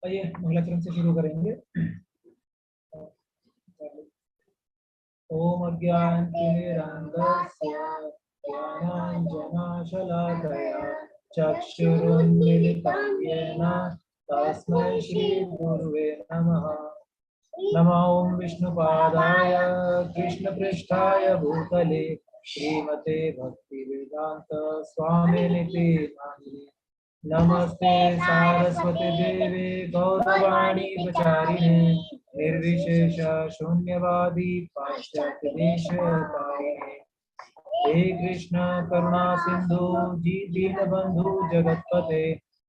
आइए अगला चरण से शुरू करेंगे। ओम अज्ञानतिमिरान्धस्य ज्ञानाञ्जनशलाकया चक्षुरुन्मीलितं येन तस्मै श्रीगुरुवे नमः। नमो ओम विष्णुपादाय कृष्णपृष्ठाय भूतले श्रीमते भक्तिवेदांत स्वामिनिति नामिने। नमस्ते सारस्वती देवी गौरवाणी प्रचारिणे निर्विशेष शून्यवादी पाश्चात्य देशतारिणे। हे कृष्ण करुणा सिंधु दीनबंधु जगतपते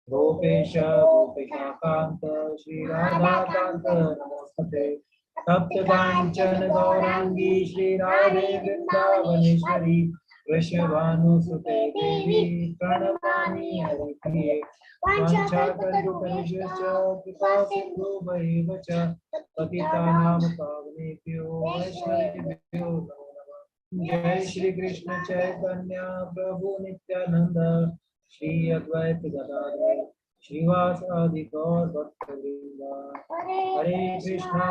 गोपेश गोपिकांत श्री राधाकांत नमोस्तुते। तप्त कांचन गौरांगी श्री राधे वृंदावनेश्वरी वृषभानुसुते देवी प्रणमामि हरिप्रिये। वाञ्छाकल्पतरुभ्यश्च कृपा सिन्धुभ्यैव च पतितानां पावनेभ्यो वैष्णवेभ्यो नमो नमः। जय श्री कृष्ण चैतन्य प्रभु नित्यानंद श्री अद्वैत गदाधर श्रीवास आदि गौर भक्तवृंद। हरे कृष्णा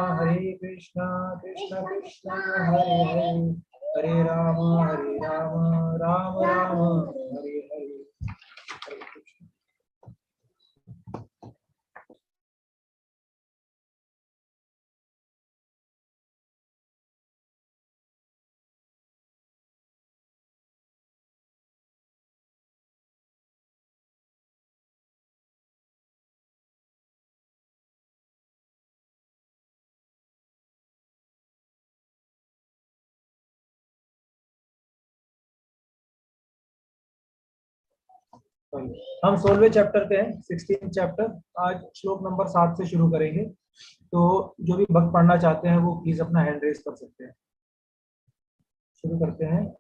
कृष्ण कृष्ण हरे हरे हरे राम राम राम हरे हरे। हम 16वें चैप्टर पे हैं, 16 चैप्टर। आज श्लोक नंबर 7 से शुरू करेंगे। तो जो भी भक्त पढ़ना चाहते हैं वो प्लीज अपना हैंड रेज कर सकते हैं। शुरू करते हैं।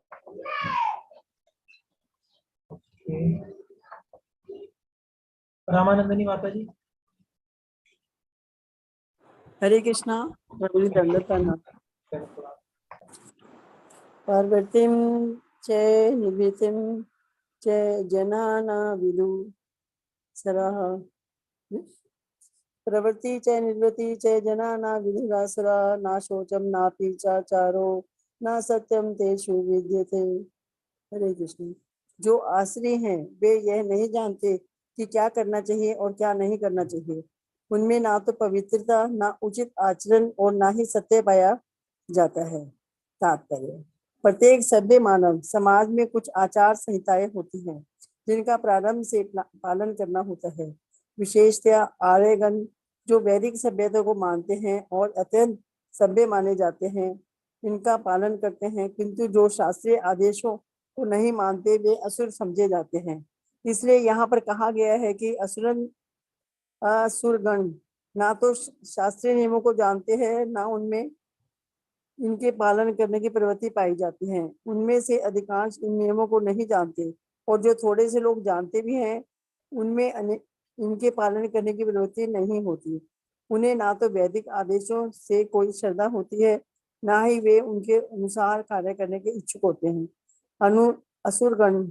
रामानंदनी माता जी। हरे कृष्णा। पार्वतीं च निवृत्तिं च जनाना विदु सरः प्रवृत्ति च निवृत्ति च जनाना विदुरासुरा ना शोचम नापि चाचारो ना सत्यम तेषु विद्यते। हरे कृष्ण। जो आश्रय हैं वे यह नहीं जानते कि क्या करना चाहिए और क्या नहीं करना चाहिए। उनमें ना तो पवित्रता, ना उचित आचरण और ना ही सत्य पाया जाता है। तात्पर्य: प्रत्येक सभ्य मानव समाज में कुछ आचार संहिताएं होती हैं जिनका प्रारंभ से पालन करना होता है। विशेषतया आर्यगण जो वैदिक सभ्यता को मानते हैं और अत्यंत सभ्य माने जाते हैं, इनका पालन करते हैं, किंतु जो शास्त्रीय आदेशों को नहीं मानते वे असुर समझे जाते हैं। इसलिए यहाँ पर कहा गया है कि असुरगण ना तो शास्त्रीय नियमों को जानते हैं, ना उनमें इनके पालन करने की प्रवृत्ति पाई जाती है। उनमें से अधिकांश इन नियमों को नहीं जानते और जो थोड़े से लोग जानते भी हैं उनमें इनके पालन करने की प्रवृत्ति नहीं होती। उन्हें ना तो वैदिक आदेशों से कोई श्रद्धा होती है, ना ही वे उनके अनुसार कार्य करने के इच्छुक होते हैं। असुरगण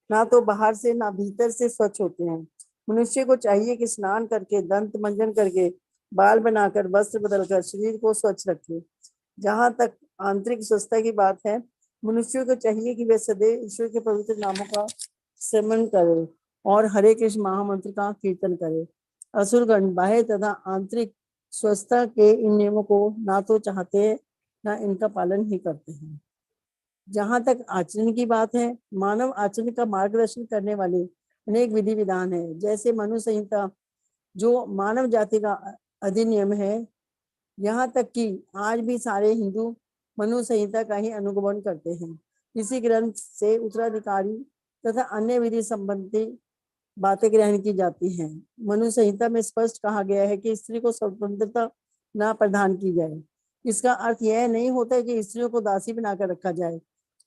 ना तो बाहर से ना भीतर से स्वच्छ होते हैं। मनुष्य को चाहिए कि स्नान करके, दंत मंजन करके, बाल बनाकर, वस्त्र बदलकर शरीर को स्वच्छ रखे। जहाँ तक आंतरिक स्वच्छता की बात है, मनुष्यों को चाहिए कि वे सदैव ईश्वर के पवित्र नामों का स्मरण करें और हरे कृष्ण महामंत्र का कीर्तन करें। असुरगण बाह्य तथा आंतरिक स्वच्छता के इन नियमों को ना तो चाहते हैं, ना इनका पालन ही करते हैं। जहाँ तक आचरण की बात है, मानव आचरण का मार्गदर्शन करने वाले अनेक विधि विधान है। जैसे मनु संहिता जो मानव जाति का अधिनियम है, यहाँ तक कि आज भी सारे हिंदू मनु संहिता का ही अनुगमन करते हैं। इसी ग्रंथ से उत्तराधिकारी तथा अन्य विधि संबंधी बातें ग्रहण की जाती हैं। मनु संहिता में स्पष्ट कहा गया है कि स्त्री को स्वतंत्रता न प्रदान की जाए। इसका अर्थ यह नहीं होता कि स्त्रियों को दासी बनाकर रखा जाए।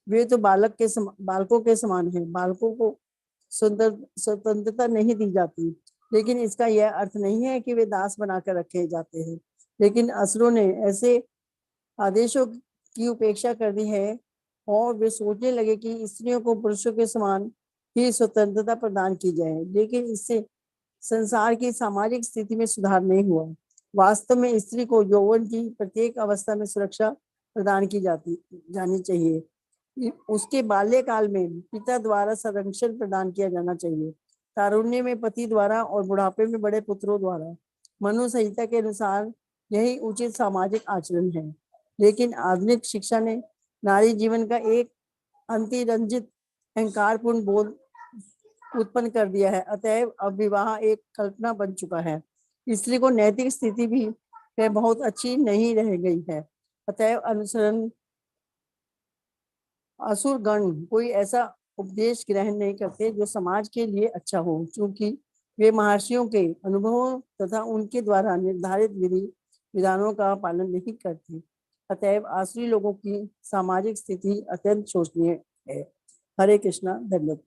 वे तो बालकों के समान हैं। बालकों को स्वतंत्रता नहीं दी जाती, लेकिन इसका यह अर्थ नहीं है कि वे दास बनाकर रखे जाते हैं। लेकिन असुरों ने ऐसे आदेशों की उपेक्षा कर दी है और वे सोचने लगे कि स्त्रियों को पुरुषों के समान की स्वतंत्रता प्रदान की जाए, लेकिन इससे संसार की सामाजिक स्थिति में सुधार नहीं हुआ। वास्तव में स्त्री को यौवन की प्रत्येक अवस्था में सुरक्षा प्रदान की जानी चाहिए। उसके बाल्यकाल में पिता द्वारा संरक्षण प्रदान किया जाना चाहिए, तारुण्य में पति द्वारा और बुढ़ापे में बड़े पुत्रों द्वारा। मनु संहिता के अनुसार यही उचित सामाजिक आचरण है। लेकिन आधुनिक शिक्षा ने नारी जीवन का एक अतिरंजित अहंकारपूर्ण बोध उत्पन्न कर दिया है। अतएव अब विवाह एक कल्पना बन चुका है। स्त्री को नैतिक स्थिति भी बहुत अच्छी नहीं रह गई है। अतएव अनुसरण असुर गण कोई ऐसा उपदेश ग्रहण नहीं करते जो समाज के लिए अच्छा हो, क्योंकि वे महर्षियों के अनुभवों तथा उनके द्वारा निर्धारित विधि विधानों का पालन नहीं करते। अतएव आसुरी लोगों की सामाजिक स्थिति अत्यंत शोचनीय है। हरे कृष्णा। धन्यवाद।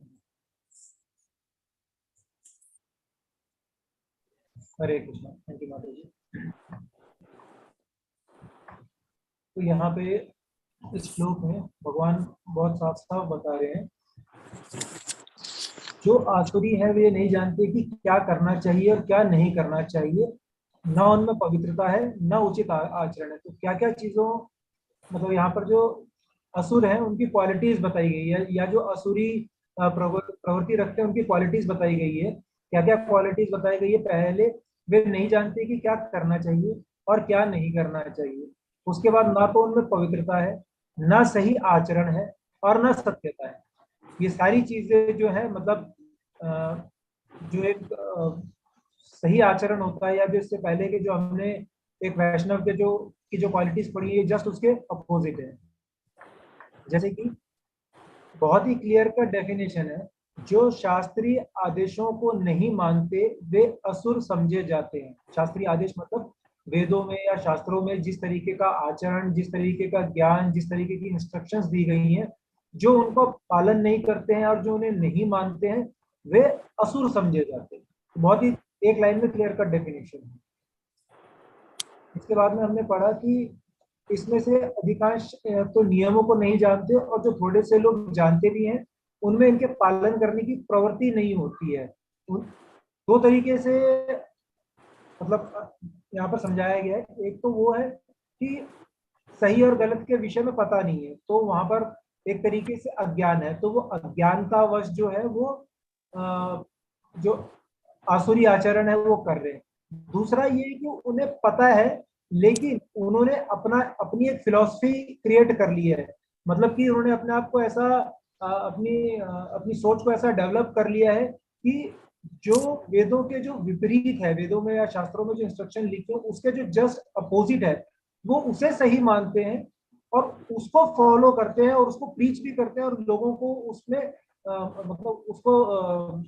हरे कृष्णा। थैंक यू माता जी। तो यहाँ पे इस श्लोक में भगवान बहुत साफ साफ बता रहे हैं, जो आसुरी है वे नहीं जानते कि क्या करना चाहिए और क्या नहीं करना चाहिए, न उनमें पवित्रता है न उचित आचरण है। तो क्या क्या चीजों, मतलब यहाँ पर जो असुर है उनकी क्वालिटीज बताई गई है, या जो असुरी प्रवृत्ति रखते हैं उनकी क्वालिटीज बताई गई है। क्या क्या क्वालिटीज बताई गई है? पहले वे नहीं जानते कि क्या करना चाहिए और क्या नहीं करना चाहिए। उसके बाद ना तो उनमें पवित्रता है, ना सही आचरण है और ना सत्यता है। ये सारी चीजें जो है, मतलब जो एक सही आचरण होता है, या जो इससे पहले के जो हमने एक वैष्णव के जो क्वालिटीज पढ़ी है, जस्ट उसके अपोजिट है। जैसे कि बहुत ही क्लियर कट डेफिनेशन है, जो शास्त्रीय आदेशों को नहीं मानते वे असुर समझे जाते हैं। शास्त्रीय आदेश मतलब वेदों में या शास्त्रों में जिस तरीके का आचरण, जिस तरीके का ज्ञान, जिस तरीके की इंस्ट्रक्शंस दी गई हैं, जो उनको पालन नहीं करते हैं और जो उन्हें नहीं मानते हैं, वे असुर समझे जाते हैं। बहुत ही एक लाइन में क्लियर कट डेफिनेशन है। इसके बाद में हमने पढ़ा कि इसमें से अधिकांश तो नियमों को नहीं जानते, और जो थोड़े से लोग जानते भी हैं उनमें इनके पालन करने की प्रवृत्ति नहीं होती है। दो तरीके से मतलब यहाँ पर समझाया गया है। एक तो वो है कि सही और गलत के विषय में पता नहीं है, तो वहां पर एक तरीके से अज्ञान है, तो वो अज्ञानतावश जो है वो जो आसुरी आचरण है वो कर रहे हैं। दूसरा ये कि उन्हें पता है, लेकिन उन्होंने अपनी एक फिलॉसफी क्रिएट कर ली है। मतलब कि उन्होंने अपने आप को ऐसा अपनी सोच को ऐसा डेवलप कर लिया है कि जो वेदों के जो विपरीत है, वेदों में या शास्त्रों में जो इंस्ट्रक्शन लिखे उसके जो जस्ट अपोजिट है, वो उसे सही मानते हैं और उसको फॉलो करते हैं और उसको प्रीच भी करते हैं, और लोगों को उसमें मतलब उसको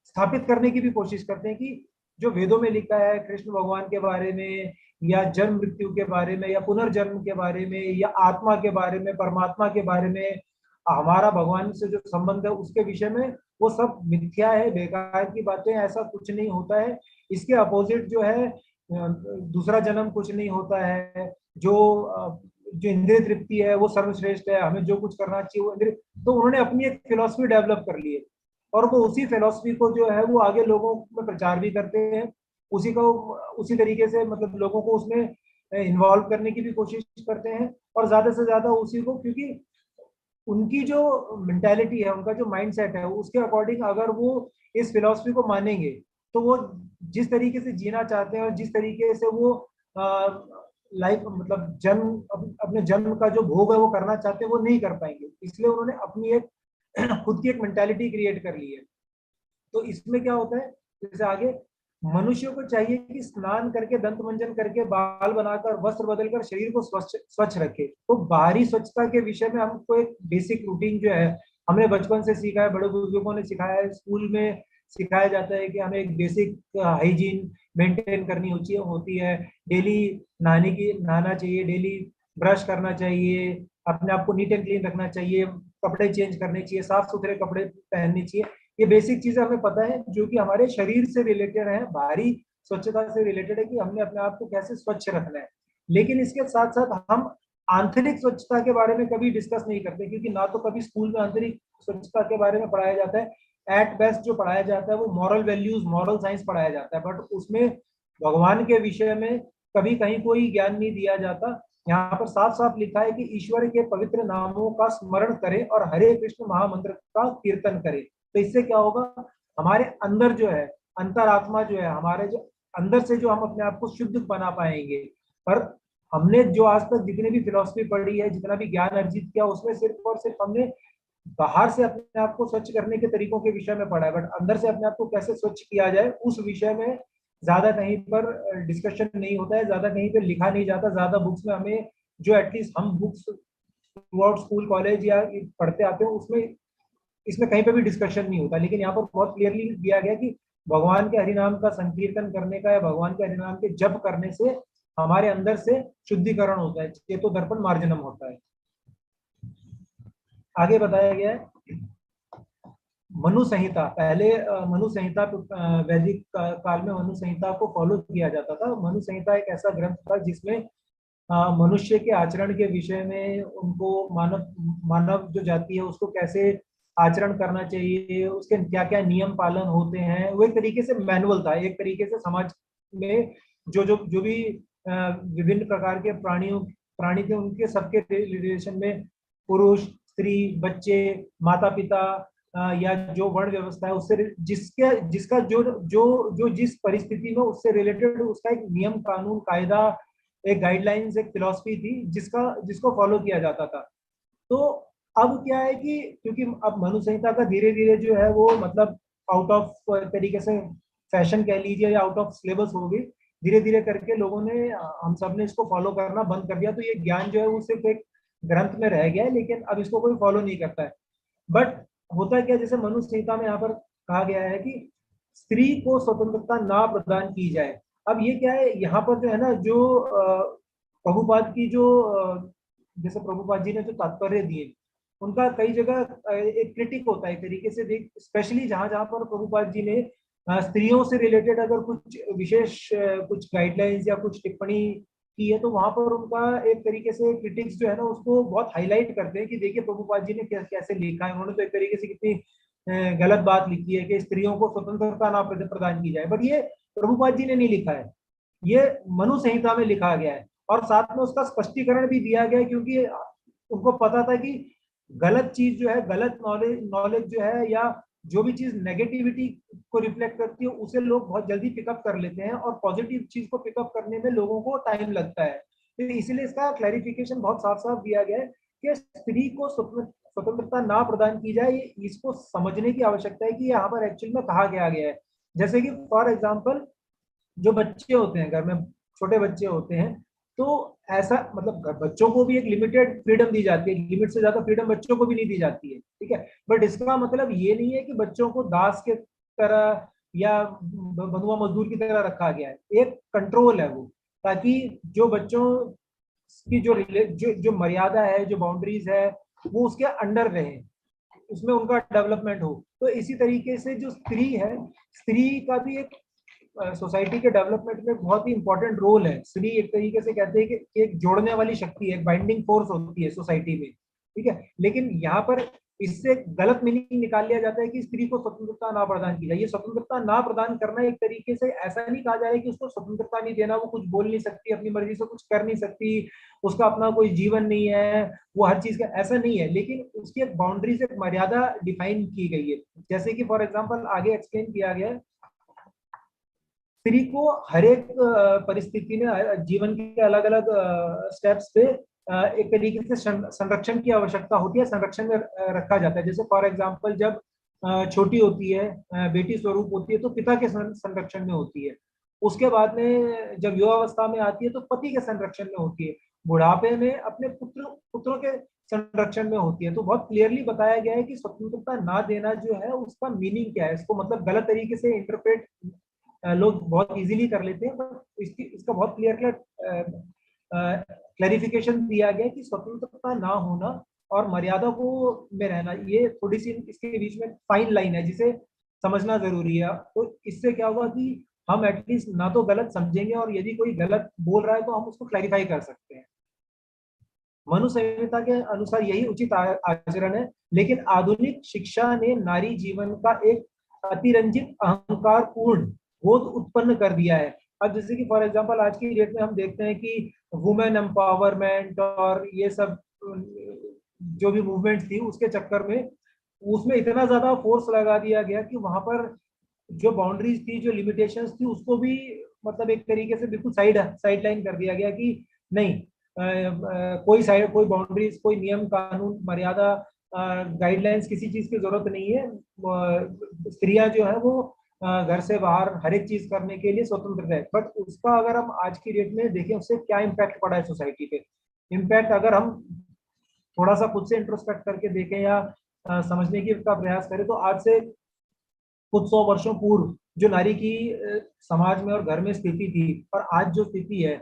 स्थापित करने की भी कोशिश करते हैं कि जो वेदों में लिखा है कृष्ण भगवान के बारे में, या जन्म मृत्यु के बारे में, या पुनर्जन्म के बारे में, या आत्मा के बारे में, परमात्मा के बारे में, हमारा भगवान से जो संबंध है उसके विषय में, वो सब मिथ्या है, बेकार की बातें, ऐसा कुछ नहीं होता है। इसके अपोजिट जो है, दूसरा जन्म कुछ नहीं होता है, जो इंद्रिय तृप्ति है वो सर्वश्रेष्ठ है, हमें जो कुछ करना चाहिए वो इंद्रिय। तो उन्होंने अपनी एक फिलॉसफी डेवलप कर ली है, और वो उसी फिलॉसफी को जो है वो आगे लोगों में प्रचार भी करते हैं, उसी तरीके से मतलब लोगों को उसमें इन्वॉल्व करने की भी कोशिश करते हैं, और ज्यादा से ज्यादा उसी को, क्योंकि उनकी जो मेंटालिटी है, उनका जो माइंडसेट है, उसके अकॉर्डिंग अगर वो इस फिलॉसफी को मानेंगे तो वो जिस तरीके से जीना चाहते हैं और जिस तरीके से वो लाइफ मतलब अपने जन्म का जो भोग है वो करना चाहते हैं, वो नहीं कर पाएंगे। इसलिए उन्होंने अपनी एक खुद की एक मेंटालिटी क्रिएट कर ली है। तो इसमें क्या होता है, जैसे आगे मनुष्य को चाहिए कि स्नान करके, दंत मंजन करके, बाल बनाकर, वस्त्र बदलकर शरीर को स्वच्छ रखे। तो बाहरी स्वच्छता के विषय में हमको एक बेसिक रूटीन जो है हमने बचपन से सीखा है, बड़े बुजुर्गों ने सिखाया है, स्कूल में सिखाया जाता है कि हमें एक बेसिक हाइजीन मेंटेन करनी होती है। डेली नहाना चाहिए, डेली ब्रश करना चाहिए, अपने आप को नीट एंड क्लीन रखना चाहिए, कपड़े चेंज करने चाहिए, साफ सुथरे कपड़े पहनने चाहिए। ये बेसिक चीजें हमें पता है, जो कि हमारे शरीर से रिलेटेड है, बाहरी स्वच्छता से रिलेटेड है कि हमने अपने आप को कैसे स्वच्छ रखना है। लेकिन इसके साथ साथ हम आंतरिक स्वच्छता के बारे में कभी डिस्कस नहीं करते, क्योंकि ना तो कभी स्कूल में आंतरिक स्वच्छता के बारे में पढ़ाया जाता है, एट बेस्ट जो पढ़ाया जाता है वो मॉरल वैल्यूज, मॉरल साइंस पढ़ाया जाता है, बट उसमें भगवान के विषय में कभी कहीं कोई ज्ञान नहीं दिया जाता। यहाँ पर साफ साफ लिखा है कि ईश्वर के पवित्र नामों का स्मरण करें और हरे कृष्ण महामंत्र का कीर्तन करें। तो इससे क्या होगा, हमारे अंदर जो है अंतरात्मा जो है, हमारे जो अंदर से जो हम अपने आप को शुद्ध बना पाएंगे। पर हमने जो आज तक जितनी भी फिलॉसफी पढ़ी है, जितना भी ज्ञान अर्जित किया, उसमें सिर्फ और सिर्फ हमने बाहर से अपने आप को स्वच्छ करने के तरीकों के विषय में पढ़ा है, बट अंदर से अपने आप को कैसे स्वच्छ किया जाए उस विषय में ज्यादा कहीं पर डिस्कशन नहीं होता है, ज्यादा कहीं पर लिखा नहीं जाता। ज्यादा बुक्स में हमें जो एटलीस्ट हम बुक्स थ्रू स्कूल कॉलेज या पढ़ते आते हैं उसमें इसमें कहीं पे भी डिस्कशन नहीं होता। लेकिन यहाँ पर बहुत क्लियरली दिया गया कि भगवान के हरिनाम का संकीर्तन करने का या भगवान के हरिनाम के जप करने से हमारे अंदर से शुद्धिकरण होता है, चेतो दर्पण मार्जनम होता है। आगे बताया गया है मनु संहिता। पहले मनु संहिता वैदिक काल में मनु संहिता को फॉलो किया जाता था। मनु संहिता एक ऐसा ग्रंथ था जिसमें मनुष्य के आचरण के विषय में, उनको मानव जो जाति है उसको कैसे आचरण करना चाहिए, उसके क्या क्या नियम पालन होते हैं, वो एक तरीके से मैनुअल था। एक तरीके से समाज में जो भी विभिन्न प्रकार के प्राणी थे उनके सबके रिलेशन में पुरुष, स्त्री, बच्चे, माता पिता या जो वर्ण व्यवस्था है उससे जिसका जो जो जो जिस परिस्थिति में उससे रिलेटेड उसका एक नियम कानून कायदा, एक गाइडलाइंस, एक फिलॉसफी थी जिसको फॉलो किया जाता था। तो अब क्या है कि क्योंकि अब मनु संहिता का धीरे धीरे जो है वो मतलब आउट ऑफ तरीके से फैशन कह लीजिए या आउट ऑफ सिलेबस हो गई, धीरे धीरे करके लोगों ने, हम सब ने इसको फॉलो करना बंद कर दिया। तो ये ज्ञान जो है वो सिर्फ एक ग्रंथ में रह गया है, लेकिन अब इसको कोई फॉलो नहीं करता है। बट होता क्या, जैसे मनु संहिता में यहाँ पर कहा गया है कि स्त्री को स्वतंत्रता ना प्रदान की जाए। अब ये क्या है, यहाँ पर जो है ना, जो प्रभुपाद की जो जैसे प्रभुपाद जी ने जो तात्पर्य दिए उनका कई जगह एक क्रिटिक होता है एक तरीके से, देख स्पेशली जहां जहां पर प्रभुपाद जी ने स्त्रियों से रिलेटेड अगर कुछ विशेष कुछ गाइडलाइंस या कुछ टिप्पणी की है, तो वहां पर उनका एक तरीके से क्रिटिक्स जो है ना उसको बहुत हाईलाइट करते हैं कि देखिए प्रभुपाद जी ने कैसे लिखा है। उन्होंने तो एक तरीके से कितनी गलत बात लिखी है कि स्त्रियों को स्वतंत्रता ना प्रदान की जाए, बट ये प्रभुपाद जी ने नहीं लिखा है, ये मनु संहिता में लिखा गया है। और साथ में उसका स्पष्टीकरण भी दिया गया है, क्योंकि उनको पता था कि गलत चीज जो है, गलत नॉलेज जो है या जो भी चीज नेगेटिविटी को रिफ्लेक्ट करती है उसे लोग बहुत जल्दी पिकअप कर लेते हैं, और पॉजिटिव चीज को पिकअप करने में लोगों को टाइम लगता है। तो इसलिए इसका क्लैरिफिकेशन बहुत साफ साफ दिया गया है कि स्त्री को स्वतंत्रता ना प्रदान की जाए। इसको समझने की आवश्यकता है कि यहाँ पर एक्चुअल में कहा गया है। जैसे कि फॉर एग्जाम्पल जो बच्चे होते हैं घर में, छोटे बच्चे होते हैं, तो ऐसा मतलब बच्चों को भी एक लिमिटेड फ्रीडम दी जाती है, लिमिट से ज्यादा फ्रीडम बच्चों को भी नहीं दी जाती है, ठीक है। बट इसका मतलब ये नहीं है कि बच्चों को दास के तरह या बंधुआ मजदूर की तरह रखा गया है। एक कंट्रोल है वो, ताकि जो बच्चों की जो मर्यादा है, जो बाउंड्रीज है, वो उसके अंडर रहे, उसमें उनका डेवलपमेंट हो। तो इसी तरीके से जो स्त्री है, स्त्री का भी एक सोसाइटी के डेवलपमेंट में बहुत ही इंपॉर्टेंट रोल है। स्त्री एक तरीके से कहते हैं कि एक जोड़ने वाली शक्ति है, एक बाइंडिंग फोर्स होती है सोसाइटी में, ठीक है। लेकिन यहाँ पर इससे गलत मीनिंग निकाल लिया जाता है कि स्त्री को स्वतंत्रता ना प्रदान की जाए। ये स्वतंत्रता ना प्रदान करना एक तरीके से ऐसा नहीं कहा जा रहा है कि उसको स्वतंत्रता नहीं देना, वो कुछ बोल नहीं सकती, अपनी मर्जी से कुछ कर नहीं सकती, उसका अपना कोई जीवन नहीं है, वो हर चीज का, ऐसा नहीं है। लेकिन उसकी एक बाउंड्री से एक मर्यादा डिफाइन की गई है। जैसे कि फॉर एग्जाम्पल आगे एक्सप्लेन किया गया है, स्त्री को हर एक परिस्थिति में जीवन के अलग अलग स्टेप्स पे एक तरीके से संरक्षण की आवश्यकता होती है, संरक्षण में रखा जाता है। जैसे फॉर एग्जांपल जब छोटी होती है, बेटी स्वरूप होती है, तो पिता के संरक्षण में होती है। उसके बाद में जब युवावस्था में आती है तो पति के संरक्षण में होती है। बुढ़ापे में अपने पुत्रों के संरक्षण में होती है। तो बहुत क्लियरली बताया गया है कि स्वतंत्रता ना देना जो है उसका मीनिंग क्या है। इसको मतलब गलत तरीके से इंटरप्रेट लोग बहुत इजीली कर लेते हैं, पर इसका बहुत क्लियर क्लैरिफिकेशन दिया गया कि स्वतंत्रता ना होना और मर्यादा को में रहना, ये थोड़ी सी इसके बीच में फाइन लाइन है जिसे समझना जरूरी है। तो इससे क्या होगा कि हम एटलीस्ट ना तो गलत समझेंगे, और यदि कोई गलत बोल रहा है तो हम उसको क्लैरिफाई कर सकते हैं। मनु संहिता के अनुसार यही उचित आचरण है, लेकिन आधुनिक शिक्षा ने नारी जीवन का एक अतिरंजित अहंकार पूर्ण बोध उत्पन्न कर दिया है। अब जैसे कि फॉर एग्जांपल आज की डेट में हम देखते हैं कि वुमेन एम्पावरमेंट और ये सब जो भी मूवमेंट थी उसके चक्कर में उसमें इतना ज्यादा फोर्स लगा दिया गया कि वहां पर जो बाउंड्रीज थी, जो लिमिटेशंस थी, उसको भी मतलब एक तरीके से बिल्कुल साइड लाइन कर दिया गया कि नहीं, कोई बाउंड्रीज, कोई नियम कानून मर्यादा गाइडलाइंस किसी चीज की जरूरत नहीं है। स्त्रियां जो है वो घर से बाहर हर एक चीज करने के लिए स्वतंत्र है। बट उसका अगर हम आज की डेट में देखें उससे क्या इम्पैक्ट पड़ा है सोसाइटी पे, इम्पैक्ट अगर हम थोड़ा सा खुद से इंट्रोस्पेक्ट करके देखें या समझने की का प्रयास करें, तो आज से कुछ 100 वर्षों पूर्व जो नारी की समाज में और घर में स्थिति थी और आज जो स्थिति है,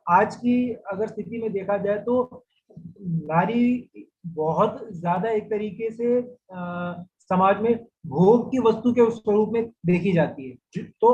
आज की अगर स्थिति में देखा जाए तो नारी बहुत ज्यादा एक तरीके से समाज में भोग की वस्तु के उस स्वरूप में देखी जाती है। तो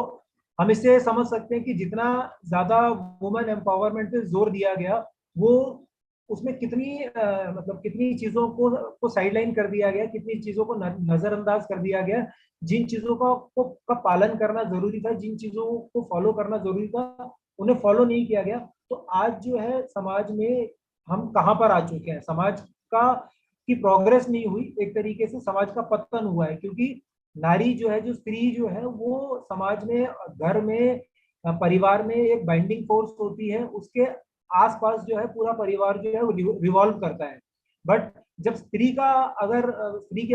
हम इससे समझ सकते हैं कि जितना ज्यादा वुमेन एम्पावरमेंट पे जोर दिया गया, वो उसमें कितनी मतलब कितनी चीजों को साइडलाइन कर दिया गया, कितनी चीजों को नजरअंदाज कर दिया गया। जिन चीजों का पालन करना जरूरी था, जिन चीजों को फॉलो करना जरूरी था, उन्हें फॉलो नहीं किया गया। तो आज जो है समाज में हम कहाँ पर आ चुके हैं, समाज का की प्रोग्रेस नहीं हुई, एक तरीके से समाज का पतन हुआ है। क्योंकि नारी जो है, जो स्त्री जो है, वो समाज में, घर में, परिवार में एक बाइंडिंग फोर्स होती है। उसके आसपास जो है पूरा परिवार जो है वो रिवॉल्व करता है। बट जब स्त्री की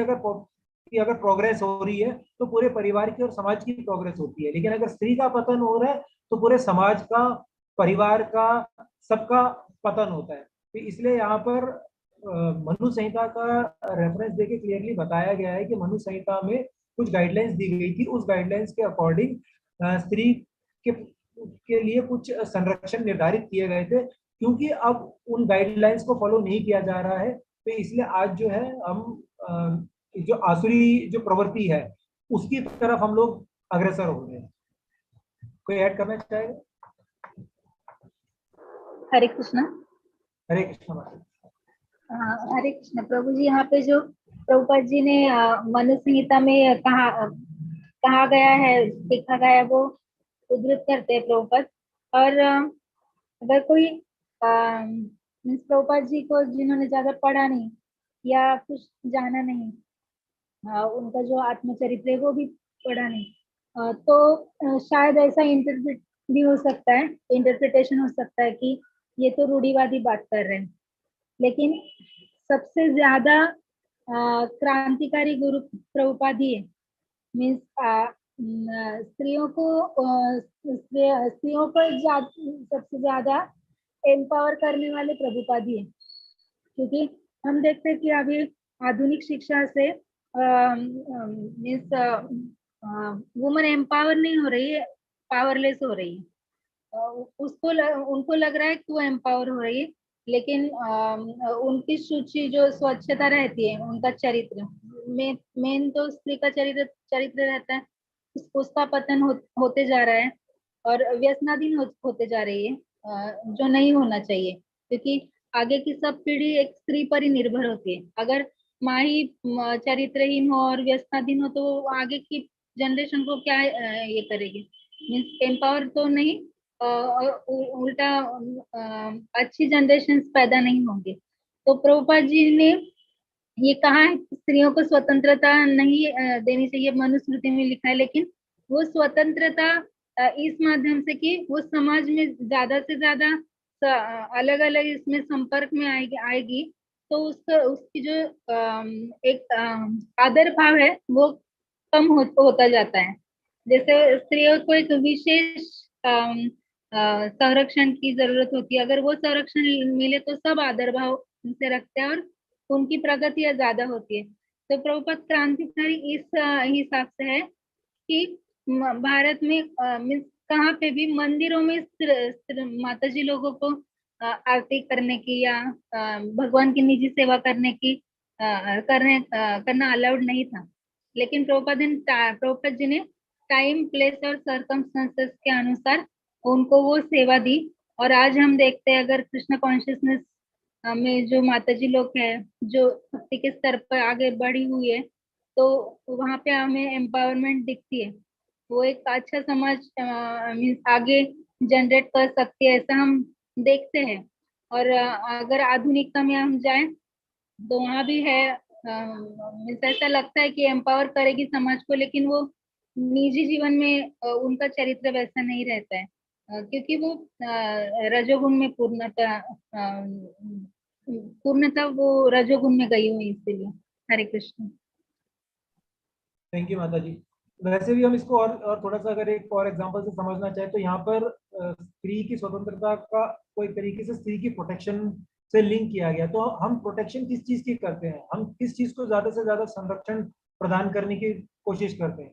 अगर प्रोग्रेस हो रही है तो पूरे परिवार की और समाज की प्रोग्रेस होती है। लेकिन अगर स्त्री का पतन हो रहा है तो पूरे समाज का, परिवार का, सबका पतन होता है। तो इसलिए यहाँ पर मनु संहिता का रेफरेंस देके क्लियरली बताया गया है कि मनु संहिता में कुछ गाइडलाइंस दी गई थी। उस गाइडलाइंस के अकॉर्डिंग स्त्री के लिए कुछ संरक्षण निर्धारित किए गए थे। क्योंकि अब उन गाइडलाइंस को फॉलो नहीं किया जा रहा है, तो इसलिए आज जो है हम जो आसुरी जो प्रवृत्ति है उसकी तरफ हम लोग अग्रसर हो रहे हैं। कोई ऐड करना चाहेगा? हरे कृष्णा। हरे कृष्णा। हरे कृष्ण प्रभु जी, यहाँ पे जो प्रभुपाद जी ने मनु संहिता में कहा गया है, लिखा गया है, वो उद्धृत करते हैं प्रभुपाद। और अगर कोई प्रभुपाद जी को जिन्होंने ज्यादा पढ़ा नहीं या कुछ जाना नहीं, उनका जो आत्मचरित्र है वो भी पढ़ा नहीं, तो शायद ऐसा इंटरप्रेट भी हो सकता है, इंटरप्रिटेशन हो सकता है कि ये तो रूढ़िवादी बात कर रहे हैं। लेकिन सबसे ज्यादा क्रांतिकारी गुरु प्रभुपाद ही है। मीन्स स्त्रियों को सबसे ज्यादा एम्पावर करने वाले प्रभुपाद ही है। क्योंकि हम देखते हैं कि अभी आधुनिक शिक्षा से मीन्स वुमन एम्पावर नहीं हो रही है, पावरलेस हो रही है। उनको लग रहा है कि वो एम्पावर हो रही है, लेकिन उनकी शुचि जो स्वच्छता रहती है, उनका चरित्र मेन तो स्त्री का चरित्र रहता है, उसका पतन होते जा रहा है और व्यसनाधीन होते जा रही है, जो नहीं होना चाहिए। क्योंकि आगे की सब पीढ़ी एक स्त्री पर ही निर्भर होती है। अगर माँ ही चरित्रहीन हो और व्यसनाधीन हो तो वो आगे की जनरेशन को क्या ये करेगी? मीन्स एम्पावर तो नहीं, उल्टा अच्छी जनरेशन पैदा नहीं होंगे। तो प्रभुपाद जी ने ये कहा है कि स्त्रियों को स्वतंत्रता नहीं देनी चाहिए, मनुस्मृति में लिखा है। लेकिन वो स्वतंत्रता इस माध्यम से कि वो समाज में ज्यादा से ज्यादा अलग अलग इसमें संपर्क में आएगी, तो उसकी जो एक आदर भाव है वो कम होता जाता है। जैसे स्त्रियों को एक विशेष संरक्षण की जरूरत होती है। अगर वो संरक्षण मिले तो सब आदर भाव उनसे रखते हैं और उनकी प्रगति ज्यादा होती है। तो प्रभुपाद क्रांतिकारी इस हिसाब से है कि भारत में मीन्स कहाँ पे भी मंदिरों में माता जी लोगों को आरती करने की या भगवान की निजी सेवा करने की करना अलाउड नहीं था। लेकिन प्रभुपाद जी ने टाइम, प्लेस और सर्कमस्टेंसेस के अनुसार उनको वो सेवा दी। और आज हम देखते हैं, अगर कृष्ण कॉन्शियसनेस में जो माताजी लोग हैं जो भक्ति के स्तर पर आगे बढ़ी हुई है, तो वहाँ पे हमें एम्पावरमेंट दिखती है। वो एक अच्छा समाज मीन्स आगे जनरेट कर सकती है, ऐसा हम देखते हैं। और अगर आधुनिकता में हम जाएं तो वहाँ भी है, मीन्स ऐसा लगता है कि एम्पावर करेगी समाज को, लेकिन वो निजी जीवन में उनका चरित्र वैसा नहीं रहता है, क्योंकि वो रजोगुण में पूर्णतः वो रजोगुण में गई हुई, इसीलिए। हरे कृष्ण। थैंक यू माता जी। वैसे भी हम इसको और थोड़ा सा अगर एक और एग्जांपल से समझना चाहे तो यहाँ पर स्त्री की स्वतंत्रता का कोई तरीके से स्त्री की प्रोटेक्शन से लिंक किया गया। तो हम प्रोटेक्शन किस चीज की करते हैं, हम किस चीज को ज्यादा से ज्यादा संरक्षण प्रदान करने की कोशिश करते हैं।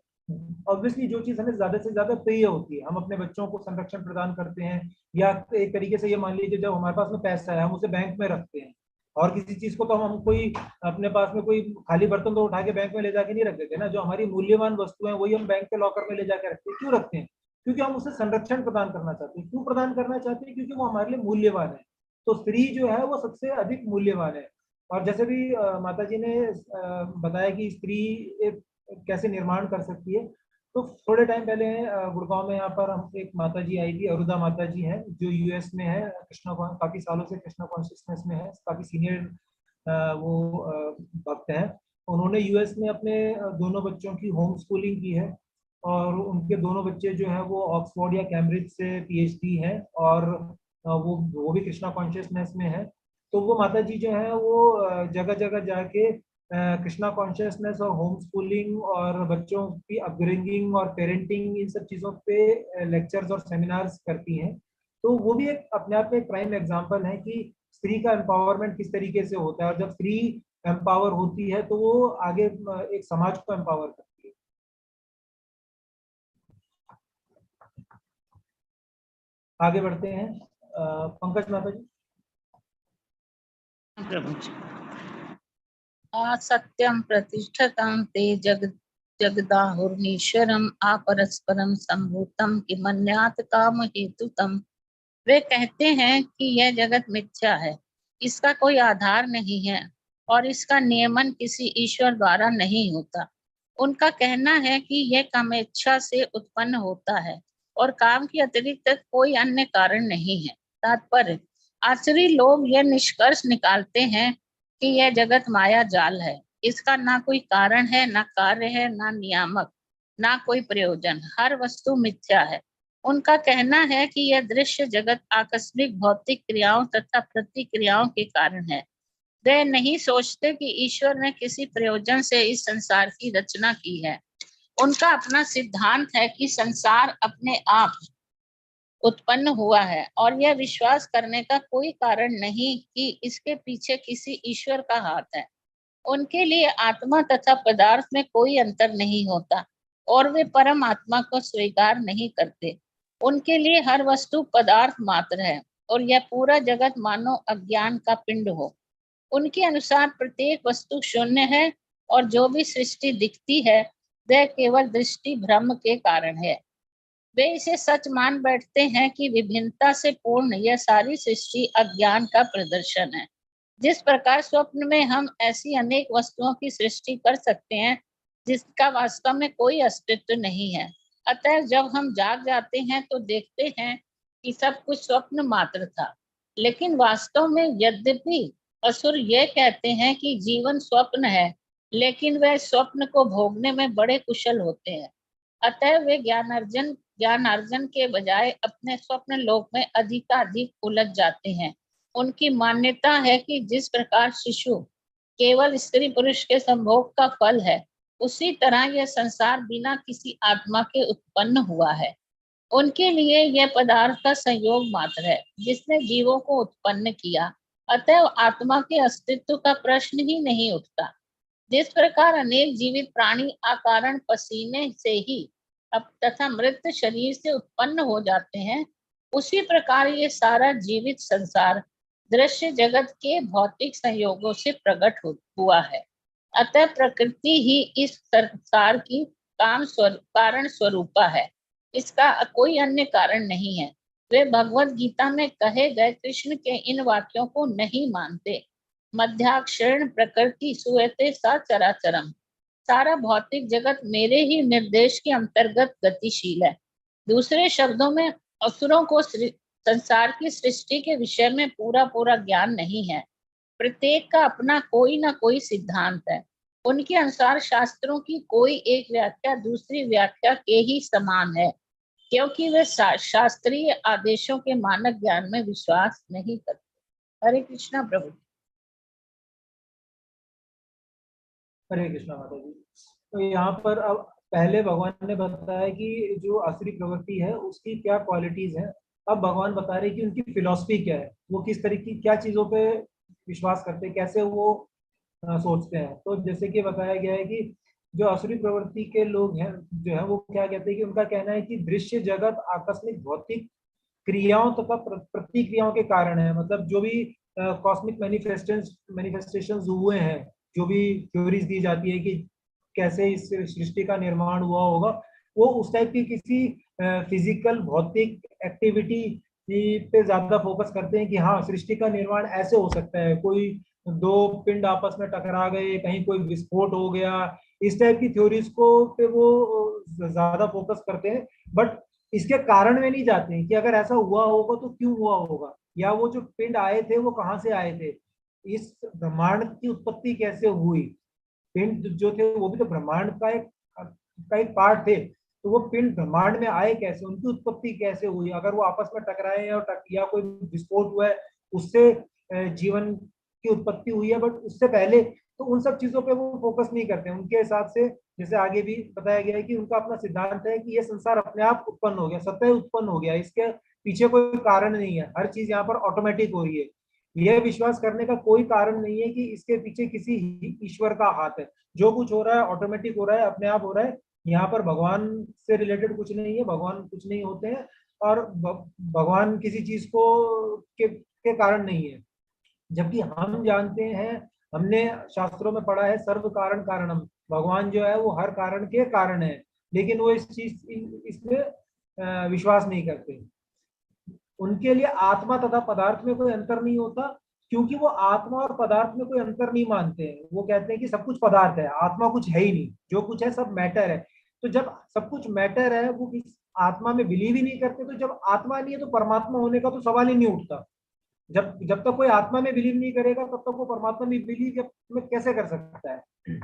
ऑब्वियसली जो चीज हमें ज्यादा से ज्यादा प्रिय होती है, हम अपने बच्चों को संरक्षण प्रदान करते हैं। या एक तरीके से ये मान लीजिए जब हमारे पास में पैसा है हम उसे बैंक में रखते हैं, और किसी चीज को तो हम कोई अपने पास में कोई खाली बर्तन तो उठा के बैंक में ले जाके नहीं रख देते ना। जो हमारी मूल्यवान वस्तु है वही हम बैंक के लॉकर में ले जाके रखते हैं। क्यों रखते हैं? क्योंकि हम उसे संरक्षण प्रदान करना चाहते हैं। क्यों प्रदान करना चाहते हैं? क्योंकि वो हमारे लिए मूल्यवान है। तो स्त्री जो है वो सबसे अधिक मूल्यवान है। और जैसे भी माता जी ने बताया कि स्त्री कैसे निर्माण कर सकती है, तो थोड़े टाइम पहले गुड़गांव में यहाँ पर हम एक माता जी आई थी, अरुदा माता जी हैं, जो यूएस में है, कृष्णा काफी सालों से कृष्णा कॉन्शियसनेस में है, काफी सीनियर वो भक्त हैं। उन्होंने यूएस में अपने दोनों बच्चों की होम स्कूलिंग की है, और उनके दोनों बच्चे जो हैं वो ऑक्सफोर्ड या कैम्ब्रिज से पीएचडी हैं, और वो भी कृष्णा कॉन्शियसनेस में है। तो वो माता जी जो है वो जगह जगह जाके कृष्णा कॉन्शियसनेस और होम स्कूलिंग और बच्चों की अपब्रिंगिंग और पेरेंटिंग, इन सब चीज़ों पे लेक्चर्स और सेमिनार्स करती हैं। तो वो भी एक अपने आप में एक प्राइम एग्जांपल है कि स्त्री का एम्पावरमेंट किस तरीके से होता है, और जब स्त्री एम्पावर होती है तो वो आगे एक समाज को एम्पावर करती है। आगे बढ़ते हैं, पंकज माता जी। प्रभु जी। असत्यं प्रतिष्ठतां ते जगदाहुर्नीश्वरम् अपरस्परम संभूतम किमन्यात् काम हेतुतम। वे कहते हैं कि यह जगत मिथ्या है, इसका कोई आधार नहीं है और इसका नियमन किसी ईश्वर द्वारा नहीं होता। उनका कहना है कि यह कामेच्छा से उत्पन्न होता है और काम के अतिरिक्त कोई अन्य कारण नहीं है। तात्पर्य, आश्चर्य लोग यह निष्कर्ष निकालते हैं कि यह जगत माया जाल है, इसका ना कोई कारण है, ना कार्य है, ना नियामक, ना कोई प्रयोजन, हर वस्तु मिथ्या है। उनका कहना है कि यह दृश्य जगत आकस्मिक भौतिक क्रियाओं तथा प्रतिक्रियाओं के कारण है। वे नहीं सोचते कि ईश्वर ने किसी प्रयोजन से इस संसार की रचना की है। उनका अपना सिद्धांत है कि संसार अपने आप उत्पन्न हुआ है और यह विश्वास करने का कोई कारण नहीं कि इसके पीछे किसी ईश्वर का हाथ है। उनके लिए आत्मा तथा पदार्थ में कोई अंतर नहीं होता और वे परम आत्मा को स्वीकार नहीं करते। उनके लिए हर वस्तु पदार्थ मात्र है और यह पूरा जगत मानो अज्ञान का पिंड हो। उनके अनुसार प्रत्येक वस्तु शून्य है और जो भी सृष्टि दिखती है वह केवल दृष्टि भ्रम के कारण है। वे इसे सच मान बैठते हैं कि विभिन्नता से पूर्ण यह सारी सृष्टि अज्ञान का प्रदर्शन है। जिस प्रकार स्वप्न में हम ऐसी अनेक वस्तुओं की सृष्टि कर सकते हैं जिसका वास्तव में कोई अस्तित्व नहीं है। अतः जब हम जाग जाते हैं तो देखते हैं कि सब कुछ स्वप्न मात्र था। लेकिन वास्तव में यद्यपि असुर ये कहते हैं कि जीवन स्वप्न है, लेकिन वह स्वप्न को भोगने में बड़े कुशल होते हैं। अतः वे ज्ञानार्जन के बजाय अपने स्वप्न लोक में अधिकाधिक उलझ जाते हैं। उनकी मान्यता है कि जिस प्रकार शिशु केवल स्त्री पुरुष के संभोग का फल है, उसी तरह यह संसार बिना किसी आत्मा के उत्पन्न हुआ है। उनके लिए यह पदार्थ का संयोग मात्र है जिसने जीवों को उत्पन्न किया। अतः आत्मा के अस्तित्व का प्रश्न ही नहीं उठता। जिस प्रकार अनेक जीवित प्राणी अकारण पसीने से ही तथा मृत शरीर से उत्पन्न हो जाते हैं, उसी प्रकार ये सारा जीवित संसार दृश्य जगत के भौतिक संयोगों से प्रकट हुआ है। अतः प्रकृति ही इस संसार की कारण स्वरूपा है, इसका कोई अन्य कारण नहीं है। वे भगवत गीता में कहे गए कृष्ण के इन वाक्यों को नहीं मानते। मध्याक्षरण प्रकृति सुयते सा चराचरम, सारा भौतिक जगत मेरे ही निर्देश के अंतर्गत गतिशील है। दूसरे शब्दों में असुरों को संसार की सृष्टि के विषय में पूरा ज्ञान नहीं है। प्रत्येक का अपना कोई ना कोई सिद्धांत है। उनके अनुसार शास्त्रों की कोई एक व्याख्या दूसरी व्याख्या के ही समान है, क्योंकि वे शास्त्रीय आदेशों के मानक ज्ञान में विश्वास नहीं करते। हरे कृष्णा प्रभु। हरे कृष्णा माता जी। तो यहाँ पर अब पहले भगवान ने बताया कि जो असुरी प्रवृत्ति है उसकी क्या क्वालिटीज हैं। अब भगवान बता रहे कि उनकी फिलॉसफी क्या है, वो किस तरह की क्या चीजों पे विश्वास करते हैं, कैसे वो सोचते हैं। तो जैसे कि बताया गया है कि जो असुरी प्रवृत्ति के लोग हैं जो है वो क्या कहते हैं कि उनका कहना है कि दृश्य जगत आकस्मिक भौतिक क्रियाओं तथा प्रतिक्रियाओं के कारण है। मतलब जो भी कॉस्मिक मैनिफेस्टेशंस हुए हैं, जो भी थ्योरीज दी जाती है कि कैसे इस सृष्टि का निर्माण हुआ होगा, वो उस टाइप की किसी फिजिकल भौतिक एक्टिविटी पे ज्यादा फोकस करते हैं कि हाँ सृष्टि का निर्माण ऐसे हो सकता है, कोई दो पिंड आपस में टकरा गए, कहीं कोई विस्फोट हो गया, इस टाइप की थ्योरीज को पे वो ज्यादा फोकस करते हैं। बट इसके कारण में नहीं जाते हैं कि अगर ऐसा हुआ होगा तो क्यों हुआ होगा, या वो जो पिंड आए थे वो कहाँ से आए थे, इस ब्रह्मांड की उत्पत्ति कैसे हुई। पिंड जो थे वो भी तो ब्रह्मांड का एक पार्ट थे, तो वो पिंड ब्रह्मांड में आए कैसे, उनकी उत्पत्ति कैसे हुई, अगर वो आपस में टकराए या कोई विस्फोट हुआ है उससे जीवन की उत्पत्ति हुई है। बट उससे पहले तो उन सब चीजों पे वो फोकस नहीं करते। उनके हिसाब से जैसे आगे भी बताया गया है कि उनका अपना सिद्धांत है कि ये संसार अपने आप उत्पन्न हो गया, स्वतः उत्पन्न हो गया, इसके पीछे कोई कारण नहीं है, हर चीज यहाँ पर ऑटोमेटिक हो रही है। यह विश्वास करने का कोई कारण नहीं है कि इसके पीछे किसी ईश्वर का हाथ है। जो कुछ हो रहा है ऑटोमेटिक हो रहा है, अपने आप हो रहा है। यहाँ पर भगवान से रिलेटेड कुछ नहीं है, भगवान कुछ नहीं होते हैं, और भगवान किसी चीज के कारण नहीं है। जबकि हम जानते हैं, हमने शास्त्रों में पढ़ा है सर्व कारण कारणम, भगवान जो है वो हर कारण के कारण है, लेकिन वो इसमें विश्वास नहीं करते। उनके लिए आत्मा तथा पदार्थ में कोई अंतर नहीं होता, क्योंकि वो आत्मा और पदार्थ में कोई अंतर नहीं मानते हैं। वो कहते हैं कि सब कुछ पदार्थ है, आत्मा कुछ है ही नहीं, जो कुछ है सब मैटर है। तो जब सब कुछ मैटर है, वो इस आत्मा में बिलीव ही नहीं करते। तो जब आत्मा नहीं है तो परमात्मा होने का तो सवाल ही नहीं उठता। जब तक कोई आत्मा में बिलीव नहीं करेगा तब तक वो परमात्मा में बिलीव में कैसे कर सकता है।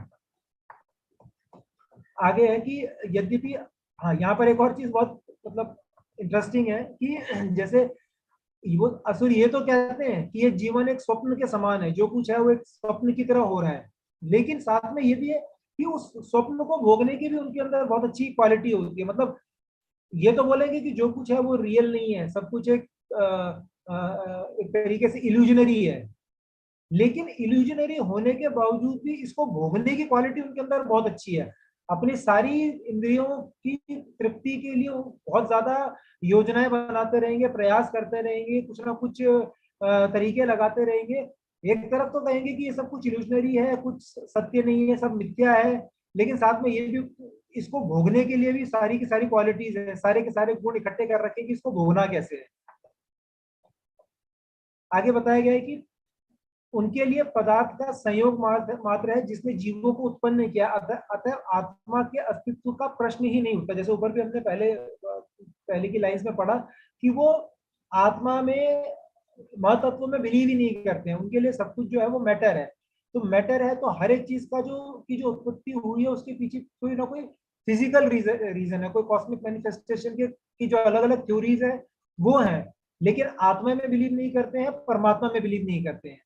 आगे है कि यद्यपि, हाँ यहाँ पर एक और चीज बहुत मतलब इंटरेस्टिंग है कि जैसे वो असुर ये तो कहते हैं कि ये जीवन एक स्वप्न के समान है, जो कुछ है वो एक स्वप्न की तरह हो रहा है, लेकिन साथ में ये भी है कि उस स्वप्न को भोगने की भी उनके अंदर बहुत अच्छी क्वालिटी होती है। मतलब ये तो बोलेंगे कि जो कुछ है वो रियल नहीं है, सब कुछ एक तरीके से इल्यूजनरी है, लेकिन इल्यूजनरी होने के बावजूद भी इसको भोगने की क्वालिटी उनके अंदर बहुत अच्छी है। अपनी सारी इंद्रियों की तृप्ति के लिए बहुत ज्यादा योजनाएं बनाते रहेंगे, प्रयास करते रहेंगे, कुछ ना कुछ तरीके लगाते रहेंगे। एक तरफ तो कहेंगे कि ये सब कुछ इल्यूजनरी है, कुछ सत्य नहीं है, सब मिथ्या है, लेकिन साथ में ये भी इसको भोगने के लिए भी सारी की सारी क्वालिटीज है, सारे के सारे गुण इकट्ठे कर रखे कि इसको भोगना कैसे है। आगे बताया गया है कि उनके लिए पदार्थ का संयोग मात्र है जिसने जीवों को उत्पन्न किया, अतः आत्मा के अस्तित्व का प्रश्न ही नहीं उठता। जैसे ऊपर भी हमने पहले की लाइंस में पढ़ा कि वो आत्मा में महतत्व में बिलीव ही नहीं करते हैं। उनके लिए सब कुछ जो है वो मैटर है। तो मैटर है तो हर एक चीज का जो उत्पत्ति हुई है उसके पीछे कोई ना कोई फिजिकल रीजन है, कोई कॉस्मिक मैनिफेस्टेशन की जो अलग अलग थ्योरीज है वो है, लेकिन आत्मा में बिलीव नहीं करते हैं, परमात्मा में बिलीव नहीं करते हैं।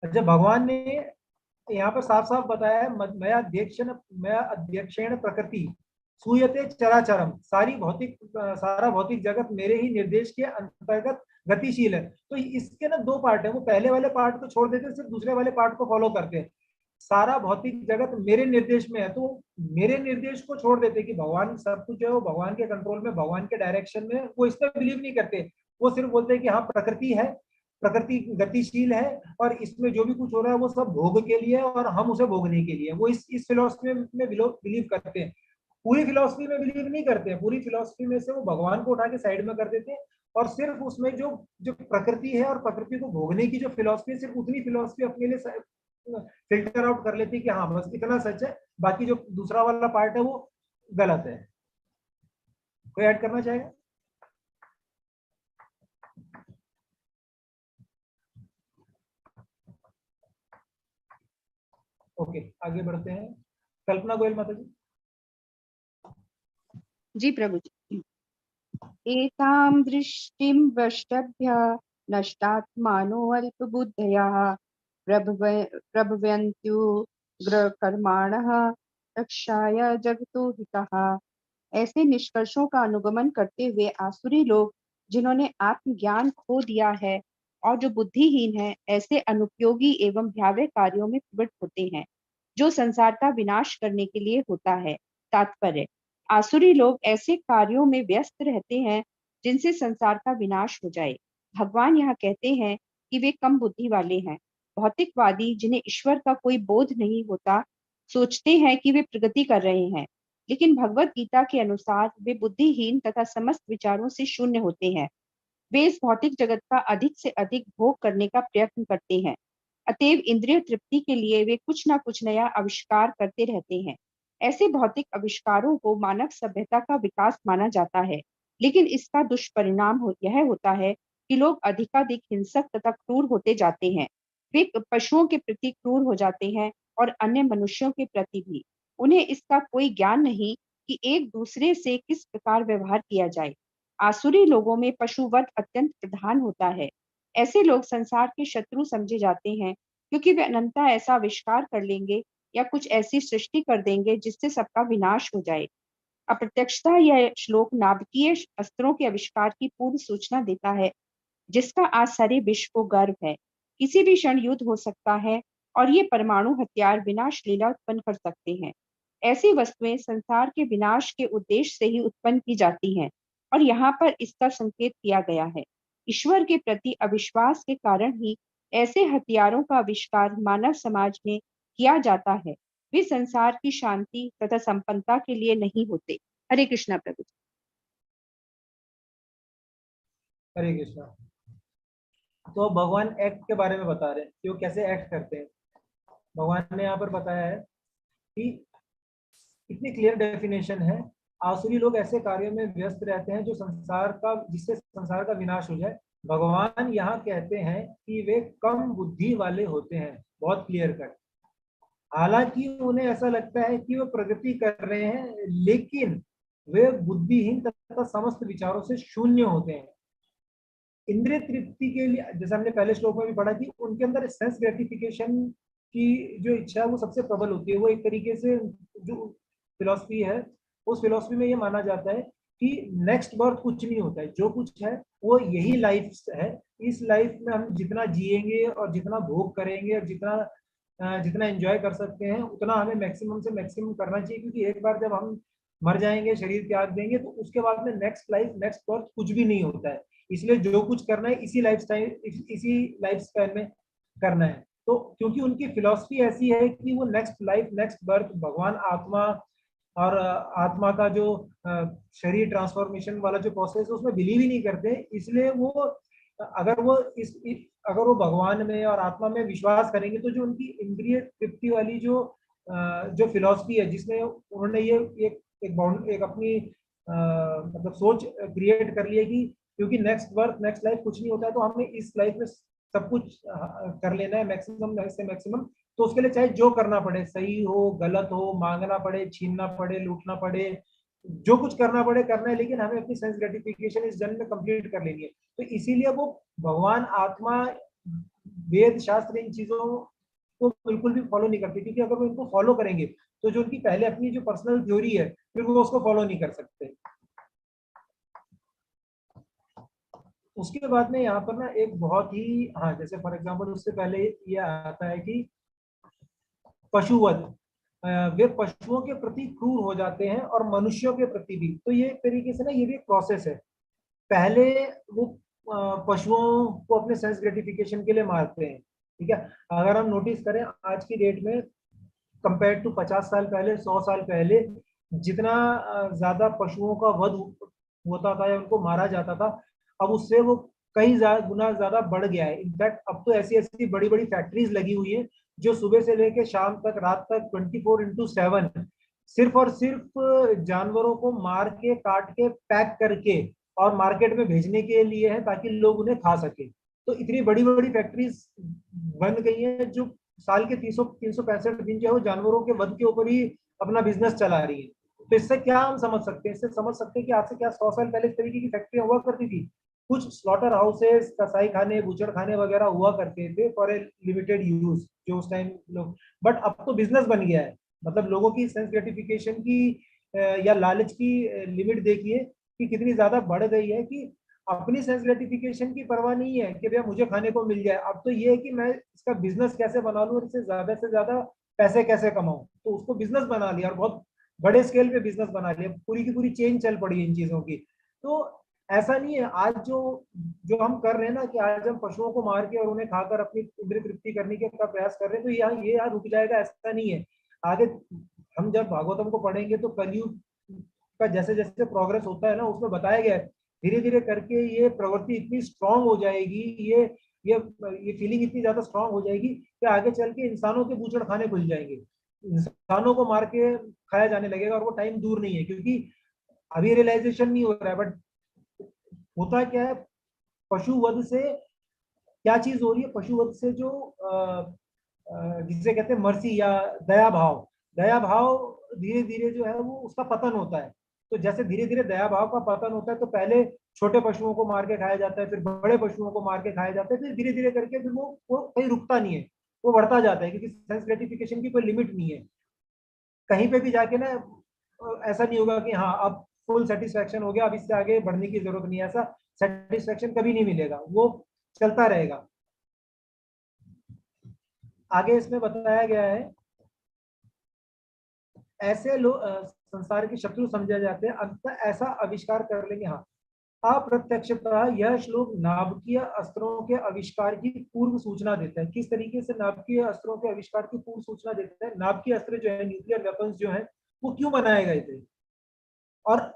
जब भगवान ने यहाँ पर साफ साफ बताया है, मैं अध्यक्षेण प्रकृति सूयते चराचरम, सारा भौतिक जगत मेरे ही निर्देश के अंतर्गत गतिशील है। तो इसके ना दो पार्ट है, वो पहले वाले पार्ट को छोड़ देते, सिर्फ दूसरे वाले पार्ट को फॉलो करते हैं। सारा भौतिक जगत मेरे निर्देश में है, तो मेरे निर्देश को छोड़ देते कि भगवान सब कुछ जो है वो भगवान के कंट्रोल में, भगवान के डायरेक्शन में, वो इस पर बिलीव नहीं करते। वो सिर्फ बोलते हैं कि हाँ प्रकृति है, प्रकृति गतिशील है, और इसमें जो भी कुछ हो रहा है वो सब भोग के लिए और हम उसे भोगने के लिए, वो इस फिलॉसफी में बिलीव करते हैं। पूरी फिलॉसफी में बिलीव नहीं करते हैं, पूरी फिलॉसफी में से वो भगवान को उठा के साइड में कर देते हैं और सिर्फ उसमें जो जो प्रकृति है और प्रकृति को भोगने की जो फिलॉसफी है, सिर्फ उतनी फिलॉसफी अपने लिए फिल्टर आउट कर लेती है कि हाँ बस इतना सच है, बाकी जो दूसरा वाला पार्ट है वो गलत है। कोई ऐड करना चाहेगा? ओके, आगे बढ़ते हैं। कल्पना गोयल माता जी। जी प्रभु जी। एतां दृष्टिं वष्टभ्य नष्टात्मानो अल्पबुद्धयः प्रभवन्त्युग्रकर्माणः रक्षाय जगतो हितः। ऐसे निष्कर्षों का अनुगमन करते हुए आसुरी लोग, जिन्होंने आत्मज्ञान खो दिया है और जो बुद्धिहीन है, ऐसे अनुपयोगी एवं भयावह कार्यों में प्रवृत्त होते हैं, जो संसार का विनाश करने के लिए होता है। तात्पर्य: आसुरी लोग ऐसे कार्यों में व्यस्त रहते हैं जिनसे संसार का विनाश हो जाए। भगवान यहाँ कहते हैं कि वे कम बुद्धि वाले हैं। भौतिकवादी, जिन्हें ईश्वर का कोई बोध नहीं होता, सोचते हैं कि वे प्रगति कर रहे हैं, लेकिन भगवत गीता के अनुसार वे बुद्धिहीन तथा समस्त विचारों से शून्य होते हैं। वे इस भौतिक जगत का अधिक से अधिक भोग करने का प्रयत्न करते हैं। अतएव इंद्रिय तृप्ति के लिए वे कुछ ना कुछ नया आविष्कार करते रहते हैं। ऐसे भौतिक आविष्कारों को मानव सभ्यता का विकास माना जाता है, लेकिन इसका दुष्परिणाम यह होता है कि लोग अधिकाधिक हिंसक तथा क्रूर होते जाते हैं। वे पशुओं के प्रति क्रूर हो जाते हैं और अन्य मनुष्यों के प्रति भी। उन्हें इसका कोई ज्ञान नहीं कि एक दूसरे से किस प्रकार व्यवहार किया जाए। आसुरी लोगों में पशुवध अत्यंत प्रधान होता है। ऐसे लोग संसार के शत्रु समझे जाते हैं, क्योंकि वे अनंतः ऐसा आविष्कार कर लेंगे या कुछ ऐसी सृष्टि कर देंगे जिससे सबका विनाश हो जाए। अप्रत्यक्षतः यह श्लोक नाभिकीय अस्त्रों के आविष्कार की पूर्व सूचना देता है, जिसका आज सारे विश्व को गर्व है। किसी भी क्षण युद्ध हो सकता है और ये परमाणु हथियार विनाश लीला उत्पन्न कर सकते हैं। ऐसी वस्तुएं संसार के विनाश के उद्देश्य से ही उत्पन्न की जाती हैं और यहाँ पर इसका संकेत किया गया है। ईश्वर के प्रति अविश्वास के कारण ही ऐसे हथियारों का आविष्कार मानव समाज में किया जाता है। वे संसार की शांति तथा संपन्नता के लिए नहीं होते। हरे कृष्णा प्रभु। हरे कृष्णा। तो भगवान एक्ट के बारे में बता रहे हैं कि वो कैसे एक्ट करते हैं। भगवान ने यहाँ पर बताया है कि इतनी क्लियर डेफिनेशन है, आसुरी लोग ऐसे कार्यों में व्यस्त रहते हैं जो जिससे संसार का विनाश हो जाए। भगवान यहाँ कहते हैं कि वे कम बुद्धि वाले होते हैं, बहुत क्लियर कट। हालांकि उन्हें ऐसा लगता है कि वो प्रगति कर रहे हैं, लेकिन वे बुद्धिहीन तथा समस्त विचारों से शून्य होते हैं। इंद्रिय तृप्ति के लिए, जैसे हमने पहले श्लोक में भी पढ़ा कि उनके अंदर सेंस ग्रेटिफिकेशन की जो इच्छा है वो सबसे प्रबल होती है। वो एक तरीके से जो फिलॉसफी है, उस फिलॉसफी में ये माना जाता है कि नेक्स्ट बर्थ कुछ नहीं होता है, जो कुछ है वो यही लाइफ है। इस लाइफ में हम जितना जिएंगे और जितना भोग करेंगे और जितना एंजॉय कर सकते हैं उतना हमें मैक्सिमम से मैक्सिमम करना चाहिए, क्योंकि एक बार जब हम मर जाएंगे, शरीर त्याग देंगे, तो उसके बाद में नेक्स्ट लाइफ, नेक्स्ट बर्थ कुछ भी नहीं होता है। इसलिए जो कुछ करना है इसी लाइफ स्पैन में करना है। तो क्योंकि उनकी फिलॉसफी ऐसी है कि वो नेक्स्ट लाइफ, नेक्स्ट बर्थ, भगवान, आत्मा और आत्मा का जो शरीर ट्रांसफॉर्मेशन वाला जो प्रोसेस है उसमें बिलीव ही नहीं करते। इसलिए वो अगर वो भगवान में और आत्मा में विश्वास करेंगे तो जो उनकी इंद्रिय तृप्ति वाली जो फिलॉसफी है, जिसमें उन्होंने ये एक अपनी मतलब सोच क्रिएट कर ली है कि क्योंकि नेक्स्ट बर्थ, नेक्स्ट लाइफ कुछ नहीं होता है, तो हमें इस लाइफ में सब कुछ कर लेना है मैक्सिमम से मैक्सिमम। तो उसके लिए चाहे जो करना पड़े, सही हो गलत हो, मांगना पड़े, छीनना पड़े, लूटना पड़े, जो कुछ करना पड़े करना है, लेकिन हमें अपनी सेंस ग्रेटिफिकेशन इस जन्म में कंप्लीट कर लेनी है। तो इसीलिए वो भगवान, आत्मा, वेद, शास्त्र, इन चीजों को बिल्कुल भी फॉलो नहीं करते, क्योंकि अगर वो इनको फॉलो करेंगे तो जो उनकी पहले अपनी जो पर्सनल थ्योरी है फिर वो उसको फॉलो नहीं कर सकते। उसके बाद में यहाँ पर ना एक बहुत ही, हाँ, जैसे फॉर एग्जांपल उससे पहले ये आता है कि पशुवध, वे पशुओं के प्रति क्रूर हो जाते हैं और मनुष्यों के प्रति भी। तो ये एक तरीके से ना ये भी एक प्रोसेस है। पहले वो पशुओं को अपने सेंस ग्रेटिफिकेशन के लिए मारते हैं, ठीक है। अगर हम नोटिस करें आज की डेट में कंपेयर टू 50 साल पहले, 100 साल पहले, जितना ज्यादा पशुओं का वध होता था या उनको मारा जाता था, अब उससे वो कई गुना ज्यादा बढ़ गया है। इनफैक्ट अब तो ऐसी ऐसी बड़ी बड़ी फैक्ट्रीज लगी हुई हैं जो सुबह से लेकर शाम तक, रात तक 24/7 सिर्फ और सिर्फ जानवरों को मार के, काट के, पैक करके और मार्केट में भेजने के लिए है, ताकि लोग उन्हें खा सके। तो इतनी बड़ी बड़ी फैक्ट्रीज बन गई हैं जो साल के 365 दिन जो है वो जानवरों के वध के ऊपर ही अपना बिजनेस चला रही है। तो इससे क्या हम समझ सकते हैं? इससे समझ सकते हैं कि आज से क्या 100 साल पहले इस तरीके की फैक्ट्रियां हुआ करती थी। कुछ स्लॉटर हाउसेस, कसाई खाने, बूचड़ खाने वगैरह हुआ करते थे फॉर ए लिमिटेड यूज, जो उस टाइम लोग, बट अब तो बिजनेस बन गया है। मतलब लोगों की सेंस ग्रेटिफिकेशन की या लालच की लिमिट देखिए कि कितनी ज्यादा बढ़ गई है, कि अपनी सेंस ग्रेटिफिकेशन की परवाह नहीं है कि भैया मुझे खाने को मिल जाए। अब तो ये है कि मैं इसका बिजनेस कैसे बना लूं और इससे से ज्यादा पैसे कैसे कमाऊं। तो उसको बिजनेस बना लिया और बहुत बड़े स्केल पे बिजनेस बना लिया, पूरी की पूरी चेन चल पड़ी इन चीजों की। तो ऐसा नहीं है। आज जो जो हम कर रहे हैं ना, कि आज हम पशुओं को मार के और उन्हें खाकर अपनी इंद्रिय तृप्ति करने का प्रयास कर रहे हैं, तो ये यहाँ रुक जाएगा ऐसा नहीं है। आगे हम जब भागवतम को पढ़ेंगे तो कलयुग का जैसे जैसे प्रोग्रेस होता है ना, उसमें बताया गया है धीरे धीरे करके ये प्रवृत्ति इतनी स्ट्रांग हो जाएगी, ये ये फीलिंग इतनी ज्यादा स्ट्रांग हो जाएगी कि आगे चल के इंसानों के बूचड़ खाने खुल जाएंगे, इंसानों को मार के खाया जाने लगेगा। और वो टाइम दूर नहीं है, क्योंकि अभी रियलाइजेशन नहीं हो रहा है, बट होता क्या है, पशुवध से क्या चीज हो रही है? पशुवध से जो जिसे कहते हैं मर्सी या दया भाव, दया भाव धीरे धीरे जो है वो उसका पतन होता है। तो जैसे धीरे धीरे दया भाव का पतन होता है, तो पहले छोटे पशुओं को मार के खाया जाता है, फिर बड़े पशुओं को मार के खाया जाता है, फिर धीरे धीरे करके फिर वो कहीं रुकता नहीं है, वो बढ़ता जाता है, क्योंकि सेंस ग्रेटिफिकेशन की कोई लिमिट नहीं है। कहीं पे भी जाके ना ऐसा नहीं होगा कि हाँ अब फुल सेटिस्फेक्शन हो गया, अब इससे आगे बढ़ने की जरूरत नहीं है। ऐसा सेटिस्फेक्शन कभी नहीं मिलेगा, वो चलता रहेगा। आगे इसमें बताया गया है, ऐसे लोग संसार के शत्रु समझे जाते हैं, अंततः ऐसा आविष्कार कर लेंगे। हाँ, अप्रत्यक्षतः यह श्लोक नाभिकीय अस्त्रों के आविष्कार की पूर्व सूचना देता है। किस तरीके से नाभिकीय अस्त्रों के आविष्कार की पूर्व सूचना देता है? नाभिकीय अस्त्र जो है, न्यूक्लियर वेपन्स जो है, वो क्यों बनाए गए थे? और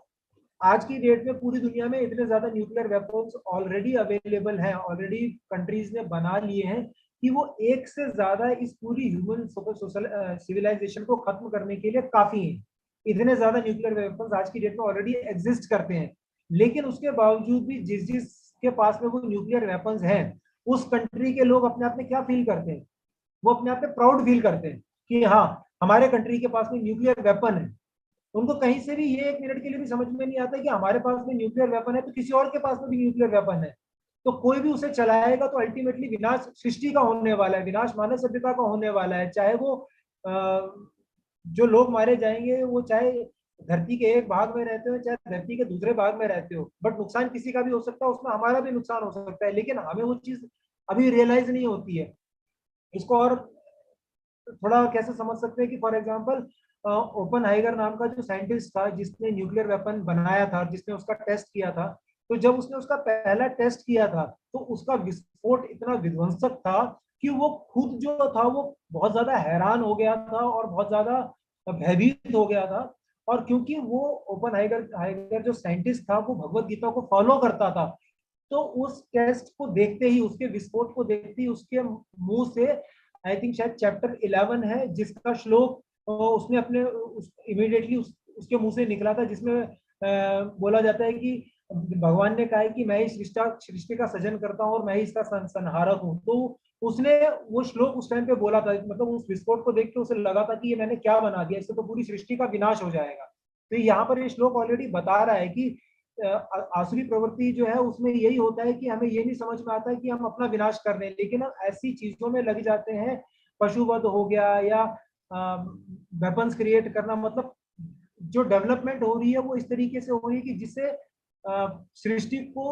आज की डेट में पूरी दुनिया में इतने ज्यादा न्यूक्लियर वेपन्स ऑलरेडी अवेलेबल हैं, ऑलरेडी कंट्रीज ने बना लिए हैं, कि वो एक से ज्यादा इस पूरी ह्यूमन सिविलाइजेशन को खत्म करने के लिए काफी हैं। इतने ज्यादा न्यूक्लियर वेपन्स आज की डेट में ऑलरेडी एग्जिस्ट करते हैं। लेकिन उसके बावजूद भी जिस जिस के पास में वो न्यूक्लियर वेपन्स हैं, उस कंट्री के लोग अपने आप में क्या फील करते हैं? वो अपने आप में प्राउड फील करते हैं कि हाँ, हमारे कंट्री के पास में न्यूक्लियर वेपन है। उनको कहीं से भी ये एक मिनट के लिए भी समझ में नहीं आता कि हमारे पास में न्यूक्लियर वेपन है तो किसी और के पास में भी न्यूक्लियर वेपन है। तो कोई भी उसे चलाएगा तो अल्टीमेटली विनाश सृष्टि का होने वाला है, विनाश मानव सभ्यता का होने वाला है। चाहे वो जो लोग मारे जाएंगे वो चाहे धरती के एक भाग में रहते हो, चाहे धरती के दूसरे भाग में रहते हो, बट नुकसान किसी का भी हो सकता है, उसमें हमारा भी नुकसान हो सकता है। लेकिन हमें वो चीज अभी रियलाइज नहीं होती है। इसको और थोड़ा कैसे समझ सकते हैं कि फॉर एग्जांपल ओपन हाइगर नाम का जो साइंटिस्ट था जिसने न्यूक्लियर वेपन बनाया था, जिसने उसका टेस्ट किया था, तो जब उसने उसका पहला टेस्ट किया था तो उसका विस्फोट इतना विध्वंसक था कि वो खुद जो था वो बहुत ज्यादा हैरान हो गया था और बहुत ज्यादा भयभीत हो गया था। और क्योंकि वो ओपन हाइगर जो साइंटिस्ट था वो भगवत गीता को फॉलो करता था, तो उस टेस्ट को देखते ही, उसके विस्फोट को देखते ही उसके मुंह से, आई थिंक शायद चैप्टर 11 है जिसका श्लोक उसने अपने इमीडिएटली उसके मुंह से निकला था, जिसमें बोला जाता है कि भगवान ने कहा है कि मैं ही सृष्टि का सृजन करता हूँ और मैं ही इसका संहारक हूँ। तो उसने वो श्लोक उस टाइम पे बोला था, मतलब उस विस्फोट को देख के उसे लगा था कि ये मैंने क्या बना दिया, इससे तो पूरी सृष्टि का विनाश हो जाएगा। तो यहाँ पर ये श्लोक ऑलरेडी बता रहा है कि आसुरी प्रवृत्ति जो है उसमें यही होता है कि हमें ये नहीं समझ में आता है कि हम अपना विनाश कर रहे हैं, लेकिन हम ऐसी चीजों में लग जाते हैं, पशुवध हो गया या वेपन्स क्रिएट करना, मतलब जो डेवलपमेंट हो रही है वो इस तरीके से हो रही है कि जिससे सृष्टि को